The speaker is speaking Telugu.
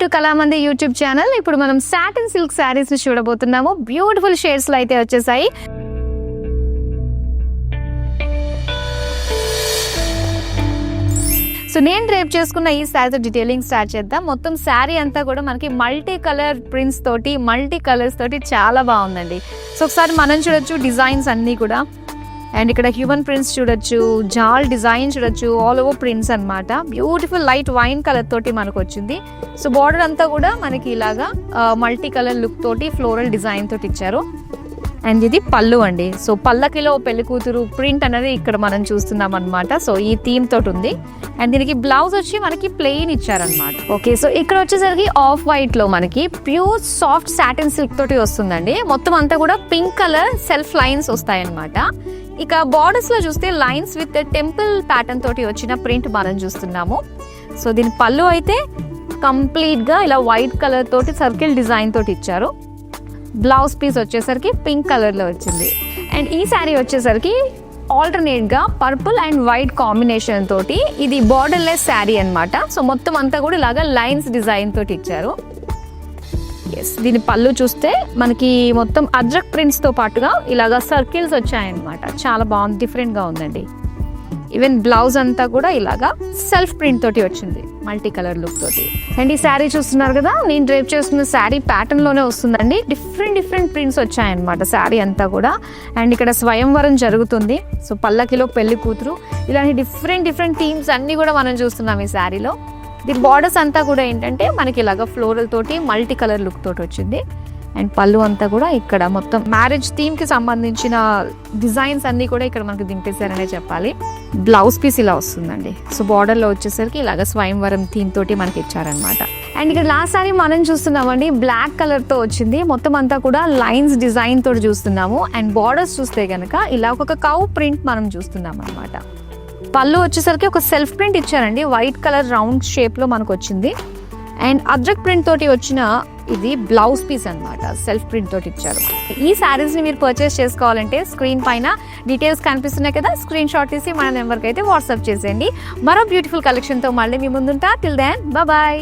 To Kalamandir YouTube channel. ఇప్పుడు మనం సాటిన్ సిల్క్ శారీస్ ని చూడబోతున్నాము. బ్యూటిఫుల్ షేడ్స్ లో అయితే వచ్చేసాయి. సో నేను డ్రేప్ చేసుకున్న ఈ శారీతో డీటెయిలింగ్ స్టార్ట్ చేద్దాం. మొత్తం శారీ అంతా కూడా మనకి మల్టీ కలర్ ప్రింట్స్ తోటి, మల్టీ కలర్స్ తోటి చాలా బాగుందండి. సో ఒకసారి మనం చూడొచ్చు డిజైన్స్ అన్నీ కూడా. అండ్ ఇక్కడ హ్యూమన్ ప్రింట్స్ చూడొచ్చు, జాల్ డిజైన్ చూడొచ్చు, ఆల్ ఓవర్ ప్రింట్స్ అనమాట. బ్యూటిఫుల్ లైట్ వైన్ కలర్ తోటి మనకు వచ్చింది. సో బార్డర్ అంతా కూడా మనకి ఇలాగా మల్టీ కలర్ లుక్ తోటి ఫ్లోరల్ డిజైన్ తోటి ఇచ్చారు. అండ్ ఇది పళ్ళు అండి. సో పల్లకిలో పెళ్లి కూతురు ప్రింట్ అనేది ఇక్కడ మనం చూస్తున్నాం అనమాట. సో ఈ థీమ్ తోటి ఉంది. అండ్ దీనికి బ్లౌజ్ వచ్చి మనకి ప్లెయిన్ ఇచ్చారనమాట. ఓకే, సో ఇక్కడ వచ్చేసరికి ఆఫ్ వైట్ లో మనకి ప్యూర్ సాఫ్ట్ సాటిన్ సిల్క్ తోటి వస్తుందండి. మొత్తం అంతా కూడా పింక్ కలర్ సెల్ఫ్ లైన్స్ వస్తాయన్నమాట. ఇక బార్డర్స్ లో చూస్తే లైన్స్ విత్ టెంపుల్ ప్యాటర్న్ తోటి వచ్చిన ప్రింట్ మనం చూస్తున్నాము. సో దీని పళ్ళు అయితే కంప్లీట్ గా ఇలా వైట్ కలర్ తోటి సర్కిల్ డిజైన్ తోటి ఇచ్చారు. బ్లౌజ్ పీస్ వచ్చేసరికి పింక్ కలర్ లో వచ్చింది. అండ్ ఈ శారీ వచ్చేసరికి ఆల్టర్నేట్ గా పర్పుల్ అండ్ వైట్ కాంబినేషన్ తోటి ఇది బార్డర్ లెస్ శారీ అనమాట. సో మొత్తం అంతా కూడా ఇలాగా లైన్స్ డిజైన్ తోటి ఇచ్చారు. ఎస్, దీని పళ్ళు చూస్తే మనకి మొత్తం అజ్రక్ ప్రింట్స్ తో పాటుగా ఇలాగా సర్కిల్స్ వచ్చాయన్నమాట. చాలా బాగుంది, డిఫరెంట్ గా ఉందండి. ఈవెన్ బ్లౌజ్ అంతా కూడా ఇలాగా సెల్ఫ్ ప్రింట్ తోటి వచ్చింది, మల్టీ కలర్ లుక్ తోటి. అండ్ ఈ శారీ చూస్తున్నారు కదా, నేను డ్రేప్ చేస్తున్న శారీ ప్యాటర్న్ లోనే వస్తుందండి. డిఫరెంట్ ప్రింట్స్ వచ్చాయన్నమాట శారీ అంతా కూడా. అండ్ ఇక్కడ స్వయంవరం జరుగుతుంది. సో పల్లకిలో పెళ్లి కూతురు, ఇలాంటి డిఫరెంట్ థీమ్స్ అన్ని కూడా మనం చూస్తున్నాం ఈ శారీలో. దీని బార్డర్స్ అంతా కూడా ఏంటంటే మనకి ఇలాగా ఫ్లోరల్ తోటి మల్టీ కలర్ లుక్ తోటి వచ్చింది. అండ్ పళ్ళు అంతా కూడా ఇక్కడ మొత్తం మ్యారేజ్ థీమ్ కి సంబంధించిన డిజైన్స్ అన్ని కూడా ఇక్కడ మనకు దింపేశారనే చెప్పాలి. బ్లౌజ్ పీస్ ఇలా వస్తుందండి. సో బార్డర్ లో వచ్చేసరికి ఇలాగ స్వయంవరం థీమ్ తోటి మనకి ఇచ్చారనమాట. అండ్ ఇక్కడ లాస్ట్ సారీ మనం చూస్తున్నామండి, బ్లాక్ కలర్ తో వచ్చింది. మొత్తం అంతా కూడా లైన్స్ డిజైన్ తోటి చూస్తున్నాము. అండ్ బార్డర్స్ చూస్తే కనుక ఇలా ఒక కౌ ప్రింట్ మనం చూస్తున్నాం అనమాట. పళ్ళు వచ్చేసరికి ఒక సెల్ఫ్ ప్రింట్ ఇచ్చారండి, వైట్ కలర్ రౌండ్ షేప్ లో మనకు వచ్చింది. అండ్ అజ్రక్ ప్రింట్ తోటి వచ్చిన ఇది బ్లౌజ్ పీస్ అనమాట, సెల్ఫ్ ప్రింట్ తోటి ఇచ్చారు. ఈ శారీస్ ని మీరు పర్చేస్ చేసుకోవాలంటే స్క్రీన్ పైన డీటెయిల్స్ కనిపిస్తున్నాయి కదా, స్క్రీన్ షాట్ తీసి మన నెంబర్కి అయితే వాట్సాప్ చేసేయండి. మరో బ్యూటిఫుల్ కలెక్షన్ తో మళ్ళీ మీ ముందుంటా. Till then bye.